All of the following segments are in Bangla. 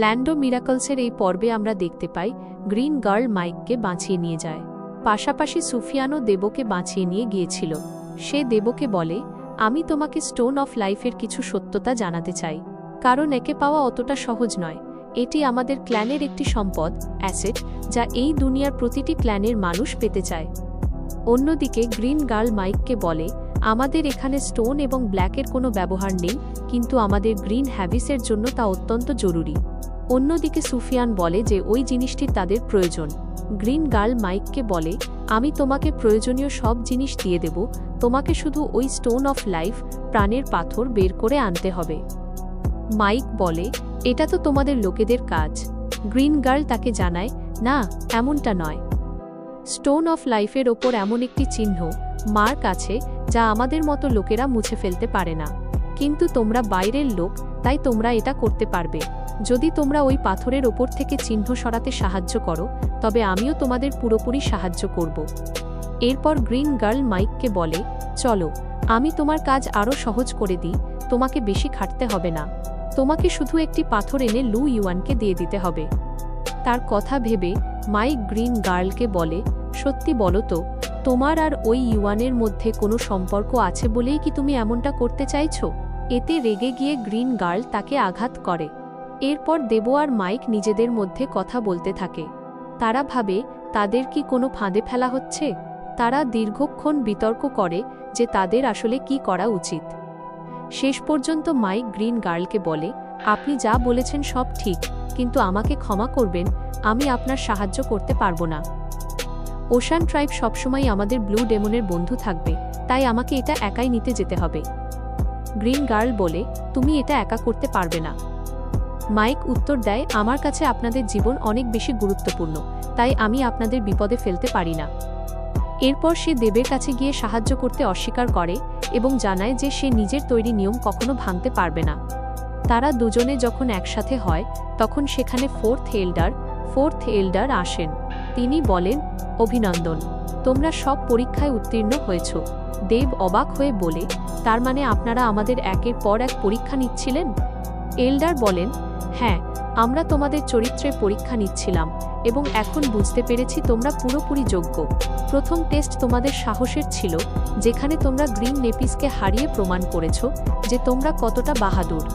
ল্যান্ডো মিরাকলসের এই পর্বে আমরা দেখতে পাই গ্রিন গার্ল মাইককে বাঁচিয়ে নিয়ে যায়। পাশাপাশি সুফিয়ানও দেবকে বাঁচিয়ে নিয়ে গিয়েছিল। সে দেবকে বলে, আমি তোমাকে স্টোন অফ লাইফের কিছু সত্যতা জানাতে চাই, কারণ একে পাওয়া অতটা সহজ নয়। এটি আমাদের ক্ল্যানের একটি সম্পদ, অ্যাসেট, যা এই দুনিয়ার প্রতিটি ক্ল্যানের মানুষ পেতে চায়। অন্যদিকে গ্রিন গার্ল মাইককে বলে, আমাদের এখানে স্টোন এবং ব্ল্যাকের কোনো ব্যবহার নেই, কিন্তু আমাদের গ্রিন হ্যাভিসের জন্য তা অত্যন্ত জরুরি। অন্যদিকে সুফিয়ান বলে যে ওই জিনিসটি তাদের প্রয়োজন। গ্রিন গার্ল মাইককে বলে, আমি তোমাকে প্রয়োজনীয় সব জিনিস দিয়ে দেব, তোমাকে শুধু ওই স্টোন অফ লাইফ, প্রাণের পাথর বের করে আনতে হবে। মাইক বলে, এটা তো তোমাদের লোকেদের কাজ। গ্রিন গার্ল তাকে জানায়, না, এমনটা নয়। স্টোন অফ লাইফের ওপর এমন একটি চিহ্ন, মার্ক আছে, যা আমাদের মতো লোকেরা মুছে ফেলতে পারে না। কিন্তু তোমরা বাইরের লোক, তাই তোমরা এটা করতে পারবে। যদি তোমরা ওই পাথরের ওপর থেকে চিহ্ন সরাতে সাহায্য করো, তবে আমিও তোমাদের পুরোপুরি সাহায্য করব। এরপর গ্রিন গার্ল মাইককে বলে, চলো, আমি তোমার কাজ আরও সহজ করে দিই, তোমাকে বেশি খাটতে হবে না। তোমাকে শুধু একটি পাথর এনে লু ইউয়ানকে দিয়ে দিতে হবে। তার কথা ভেবে মাইক গ্রিন গার্লকে বলে, সত্যি বলো তো, তোমার আর ওই ইউয়ানের মধ্যে কোনো সম্পর্ক আছে বলেই কি তুমি এমনটা করতে চাইছো? এতে রেগে গিয়ে গ্রিন গার্ল তাকে আঘাত করে। এরপর দেব আর মাইক নিজেদের মধ্যে কথা বলতে থাকে। তারা ভাবে তাদের কি কোনো ফাঁদে ফেলা হচ্ছে। তারা দীর্ঘক্ষণ বিতর্ক করে যে তাদের আসলে কি করা উচিত। শেষ পর্যন্ত মাইক গ্রিন গার্লকে বলে, আপনি যা বলেছেন সব ঠিক, কিন্তু আমাকে ক্ষমা করবেন, আমি আপনার সাহায্য করতে পারবো না। ওশান ট্রাইব সবসময় আমাদের ব্লু ডেমনের বন্ধু থাকবে, তাই আমাকে এটা একাই নিতে যেতে হবে। গ্রিন গার্ল বলে, তুমি এটা একা করতে পারবে না। মাইক উত্তর দেয়, আমার কাছে আপনাদের জীবন অনেক বেশি গুরুত্বপূর্ণ, তাই আমি আপনাদের বিপদে ফেলতে পারি না। এরপর সে দেবের কাছে গিয়ে সাহায্য করতে অস্বীকার করে এবং জানায় যে সে নিজের তৈরি নিয়ম কখনো ভাঙতে পারবে না। তারা দুজনে যখন একসাথে হয়, তখন সেখানে ফোর্থ এল্ডার আসেন। তিনি বলেন, অভিনন্দন, তোমরা সব পরীক্ষায় উত্তীর্ণ হয়েছ। দেব অবাক হয়ে বলে, তার মানে আপনারা আমাদের একের পর এক পরীক্ষা নিচ্ছিলেন? এল্ডার বলেন, হ্যাঁ, আমরা তোমাদের চরিত্রের পরীক্ষা নিচ্ছিলাম এবং এখন বুঝতে পেরেছি তোমরা পুরোপুরি যোগ্য। প্রথম টেস্ট তোমাদের সাহসের ছিল, যেখানে তোমরা গ্রিন নেপিসকে হারিয়ে প্রমাণ করেছ যে তোমরা কতটা বাহাদুর।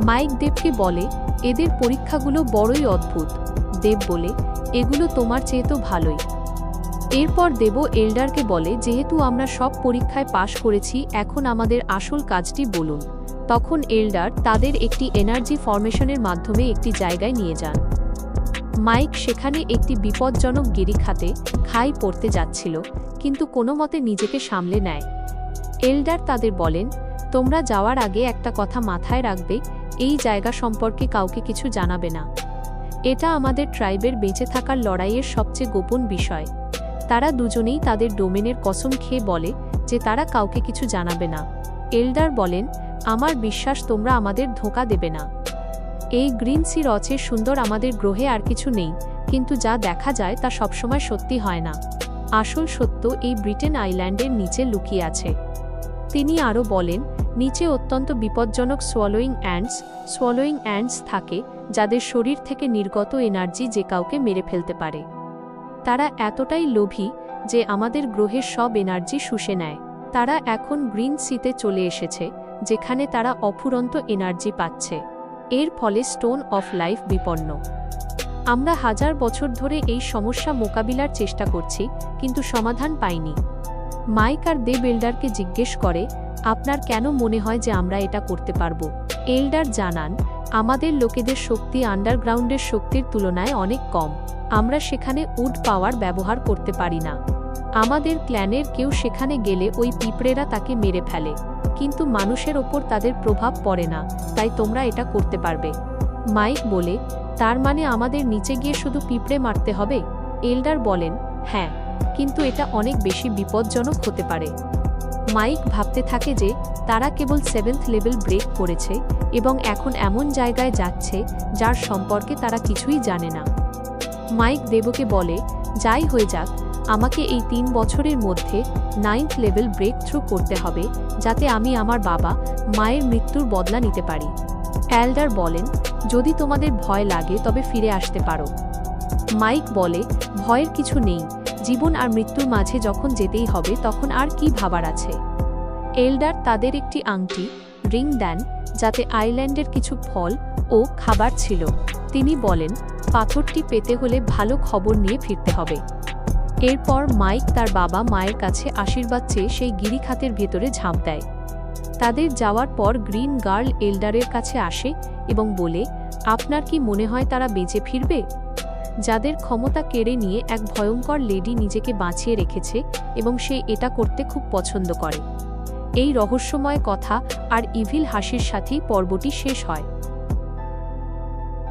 মাইক দেবকে বলে, এদের পরীক্ষাগুলো বড়ই অদ্ভুত। দেব বলে, এগুলো তোমার চেয়ে তো ভালোই। এরপর দেব এল্ডারকে বলে, যেহেতু আমরা সব পরীক্ষায় পাশ করেছি, এখন আমাদের আসল কাজটি বলুন। তখন এল্ডার তাদের একটি এনার্জি ফরমেশনের মাধ্যমে একটি জায়গায় নিয়ে যান। মাইক সেখানে একটি বিপজ্জনক গিরিখাতে খাই পড়তে যাচ্ছিল, কিন্তু কোনো মতে নিজেকে সামলে নেয়। এল্ডার তাদের বলেন, তোমরা যাওয়ার আগে একটা কথা মাথায় রাখবে, এই জায়গা সম্পর্কে কাউকে কিছু জানাবে না। এটা আমাদের ট্রাইবের বেঁচে থাকার লড়াইয়ের সবচেয়ে গোপন বিষয়। তারা দুজনেই তাদের ডোমেনের কসম খেয়ে বলে যে তারা কাউকে কিছু জানাবে না। এল্ডার বলেন, আমার বিশ্বাস তোমরা আমাদের ধোঁকা দেবে না। এই গ্রিন সি রচের সুন্দর আমাদের গ্রহে আর কিছু নেই, কিন্তু যা দেখা যায় তা সবসময় সত্যি হয় না। আসল সত্য এই ব্রিটেন আইল্যান্ডের নিচে লুকিয়ে আছে। তিনি আরও বলেন, নিচে অত্যন্ত বিপজ্জনক সোয়ালোয়িং অ্যান্টস থাকে, যাদের শরীর থেকে নির্গত এনার্জি যে কাউকে মেরে ফেলতে পারে। তারা এতটাই লোভী যে আমাদের গ্রহের সব এনার্জি শুষে নেয়। তারা এখন গ্রিন সিতে চলে এসেছে, যেখানে তারা অফুরন্ত এনার্জি পাচ্ছে। এর ফলে স্টোন অফ লাইফ বিপন্ন। আমরা হাজার বছর ধরে এই সমস্যা মোকাবিলার চেষ্টা করছি, কিন্তু সমাধান পাইনি। মাইক আর দেব এল্ডারকে জিজ্ঞেস করে, আপনার কেন মনে হয় যে আমরা এটা করতে পারব? এল্ডার জানান, আমাদের লোকেদের শক্তি আন্ডারগ্রাউন্ডের শক্তির তুলনায় অনেক কম। আমরা সেখানে উড পাওয়ার ব্যবহার করতে পারি না। আমাদের ক্ল্যানের কেউ সেখানে গেলে ওই পিঁপড়েরা তাকে মেরে ফেলে, কিন্তু মানুষের ওপর তাদের প্রভাব পড়ে না, তাই তোমরা এটা করতে পারবে। মাইক বলে, তার মানে আমাদের নিচে গিয়ে শুধু পিঁপড়ে মারতে হবে? এল্ডার বলেন, হ্যাঁ, কিন্তু এটা অনেক বেশি বিপজ্জনক হতে পারে। মাইক ভাবতে থাকে যে তারা কেবল 7th লেভেল ব্রেক করেছে এবং এখন এমন জায়গায় যাচ্ছে যার সম্পর্কে তারা কিছুই জানে না। মাইক দেবকে বলে, যাই হয়ে যাক, আমাকে এই 3 বছরের মধ্যে 9th লেভেল ব্রেক থ্রু করতে হবে, যাতে আমি আমার বাবা মায়ের মৃত্যুর বদলা নিতে পারি। এল্ডার বলেন, যদি তোমাদের ভয় লাগে তবে ফিরে আসতে পারো। মাইক বলে, ভয়ের কিছু নেই, জীবন আর মৃত্যুর মাঝে যখন যেতেই হবে তখন আর কি ভাবার আছে। এল্ডার তাদের একটি আংটি রিং দেন, যাতে আইল্যান্ডের কিছু ফল ও খাবার ছিল। তিনি বলেন, পাথরটি পেতে হলে ভালো খবর নিয়ে ফিরতে হবে। এরপর মাইক তার বাবা মায়ের কাছে আশীর্বাদ চেয়ে সেই গিরিখাতের ভেতরে ঝাঁপ দেয়। তাদের যাওয়ার পর গ্রিন গার্ল এল্ডারের কাছে আসে এবং বলে, আপনার কি মনে হয় তারা বেঁচে ফিরবে? যাদের ক্ষমতা কেড়ে নিয়ে এক ভয়ঙ্কর লেডি নিজেকে বাঁচিয়ে রেখেছে এবং সে এটা করতে খুব পছন্দ করে। এই রহস্যময় কথা আর ইভিল হাসির সাথেই পর্বটি শেষ হয়।